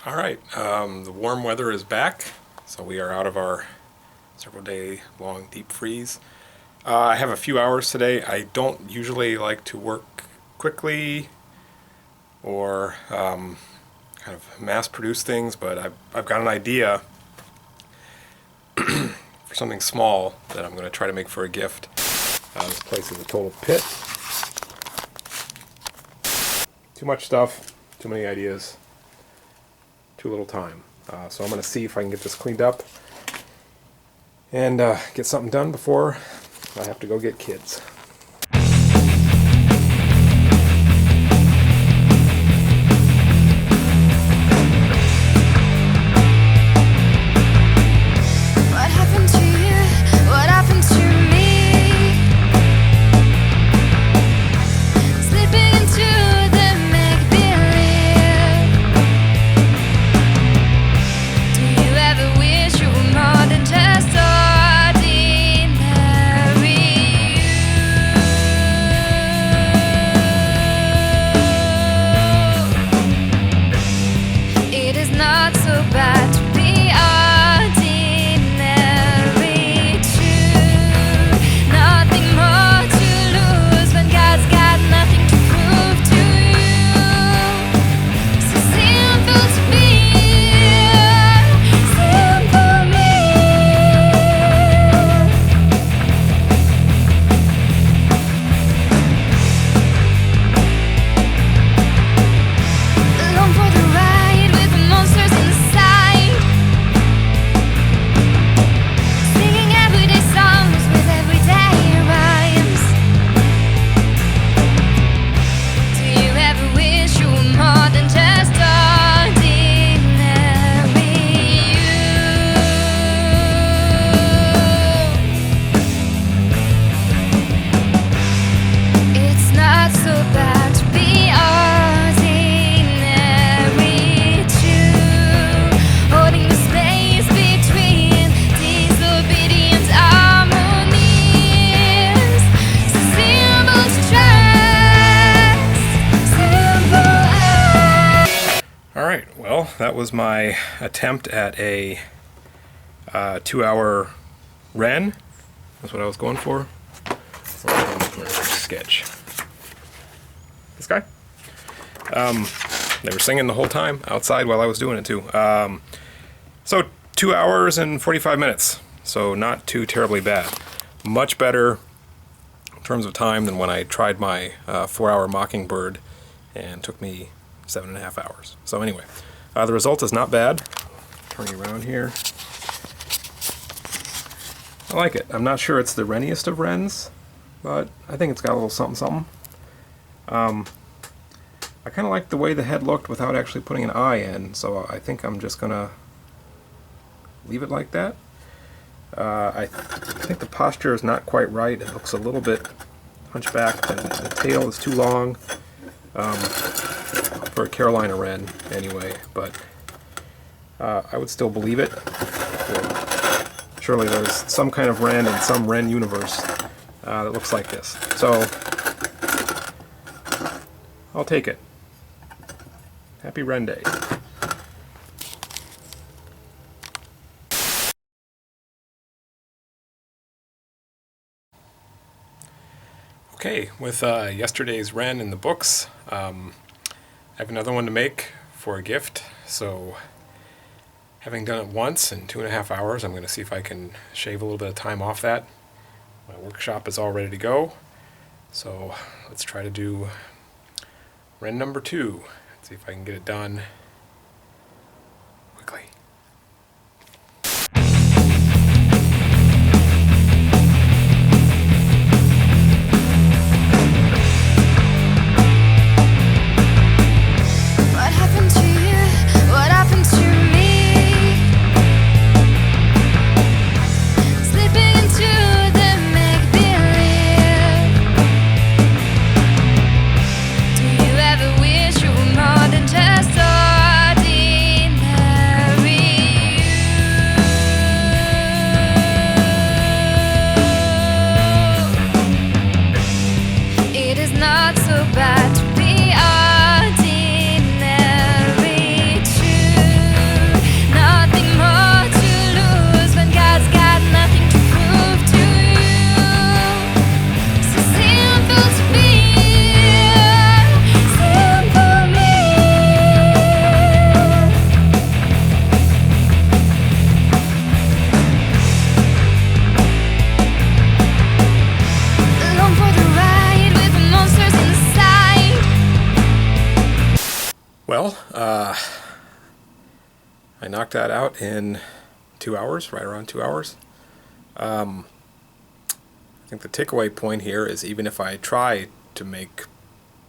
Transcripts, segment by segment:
All right, the warm weather is back, so we are out of our several day long deep freeze. I have a few hours today. I don't usually like to work quickly or kind of mass produce things, but I've got an idea for something small that I'm going to try to make for a gift. This place is a total pit. Too much stuff, too many ideas. Too little time. So I'm going to see if I can get this cleaned up and get something done before I have to go get kids. What happened to you? What happened to me? Slipping into the make-believe. Do you ever wish you were more than just ordinary you? It is not so bad to be ordinary too. Nothing more to lose when God's got nothing to prove to you. So simple to be, simple me. Along for the ride with the monsters inside. Singing everyday songs with everyday rhymes. Do you ever wish you were more than just ordinary you? It's not so bad to be ordinary too. Holding the space between disobedient harmonies. So simple to trust, simple as. All right, well, that was my attempt at a 2-hour wren. That's what I was going for. So sketch. This guy. They were singing the whole time outside while I was doing it too. So 2 hours and 45 minutes. So not too terribly bad. Much better in terms of time than when I tried my 4-hour mockingbird and took me 7.5 hours. So anyway, the result is not bad. Turning around here. I like it. I'm not sure it's the wreniest of wrens, but I think it's got a little something something. I kind of like the way the head looked without actually putting an eye in, so I think I'm just gonna leave it like that. I think the posture is not quite right. It looks a little bit hunchbacked, and the tail is too long for a Carolina wren anyway, but I would still believe it. Surely there's some kind of wren in some wren universe that looks like this. So I'll take it. Happy Wren Day. Okay, with yesterday's wren in the books, I have another one to make for a gift. So having done it once in 2.5 hours, I'm going to see if I can shave a little bit of time off that. My workshop is all ready to go. So let's try to do wren number 2. Let's see if I can get it done quickly. What happened to you? What happened to me? Slipping into the make-believe. Do you ever wish you were more than just ordinary Well, I knocked that out in 2 hours, right around 2 hours. I think the takeaway point here is even if I try to make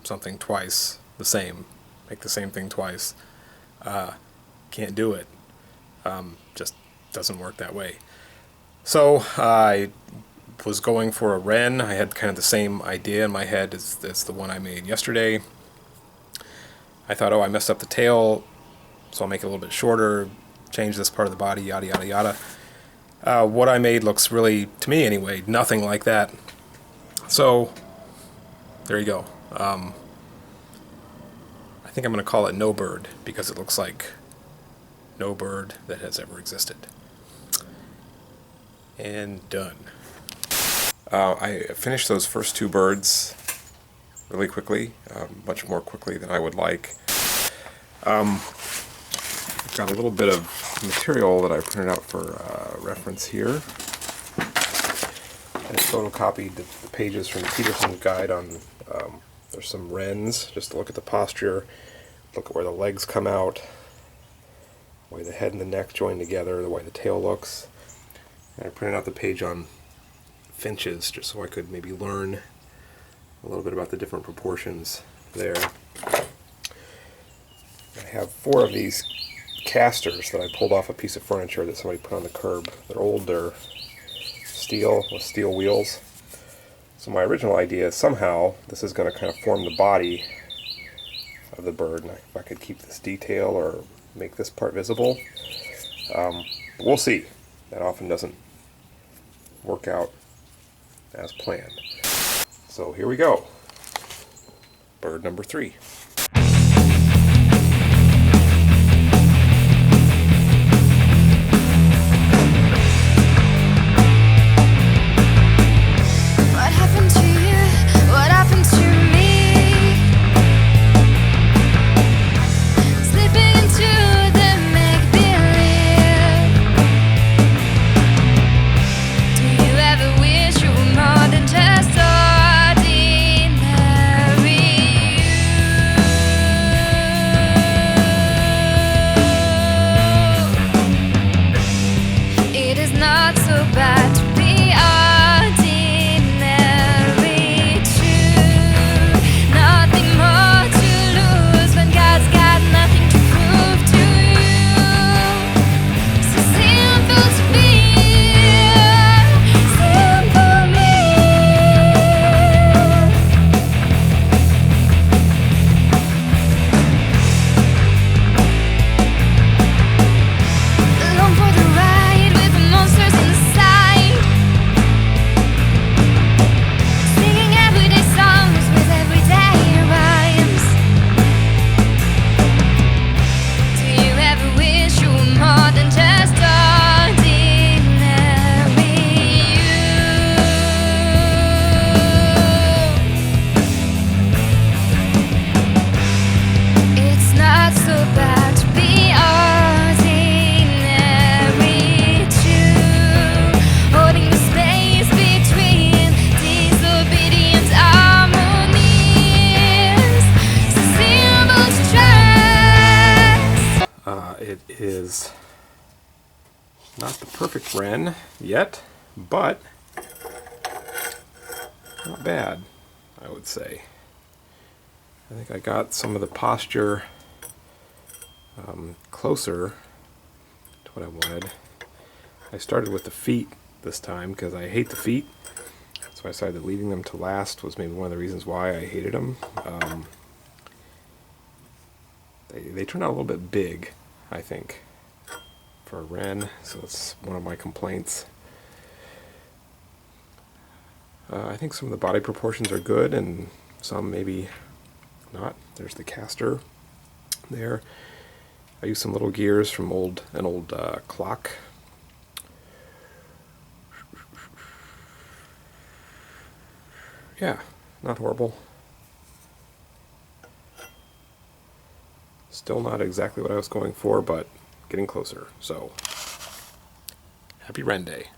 something twice the same, make the same thing twice, can't do it. Just doesn't work that way. So I was going for a wren. I had kind of the same idea in my head as the one I made yesterday. I thought, oh, I messed up the tail, so I'll make it a little bit shorter, change this part of the body, yada, yada, yada. What I made looks really, to me anyway, nothing like that. So there you go. I think I'm going to call it No Bird because it looks like no bird that has ever existed. And done. I finished those first two birds really quickly, much more quickly than I would like. Got a little bit of material that I printed out for reference here. I photocopied the pages from Peterson's guide on, there's some wrens, just to look at the posture, look at where the legs come out, the way the head and the neck join together, the way the tail looks. And I printed out the page on finches just so I could maybe learn a little bit about the different proportions there. I have 4 of these casters that I pulled off a piece of furniture that somebody put on the curb. They're old, they're steel, with steel wheels. So my original idea is somehow this is going to kind of form the body of the bird, and if I could keep this detail or make this part visible. But we'll see. That often doesn't work out as planned. So here we go. Bird number 3. What happened to you? What happened to me? Slipping into the make-believe. Do you ever wish you were more than just ordinary you? It is not so bad to be ordinary too. Nothing more to lose when God's got nothing to prove to you. So simple to be, simple me. Along for the ride with the monsters inside, singing everyday songs with everyday rhymes. Do you ever wish you were more than just ordinary you? It's not so bad to be ordinary too. Holding the space between disobedient harmonies. So simple to trust. It is not the perfect wren yet, but not bad, I would say. I think I got some of the posture closer to what I wanted. I started with the feet this time because I hate the feet, so I decided that leaving them to last was maybe one of the reasons why I hated them. They turned out a little bit big, I think, for a wren, so that's one of my complaints. I think some of the body proportions are good, and some maybe not. There's the caster there. I used some little gears from an old clock. Yeah, not horrible. Still not exactly what I was going for, but getting closer. So, happy Wren Day.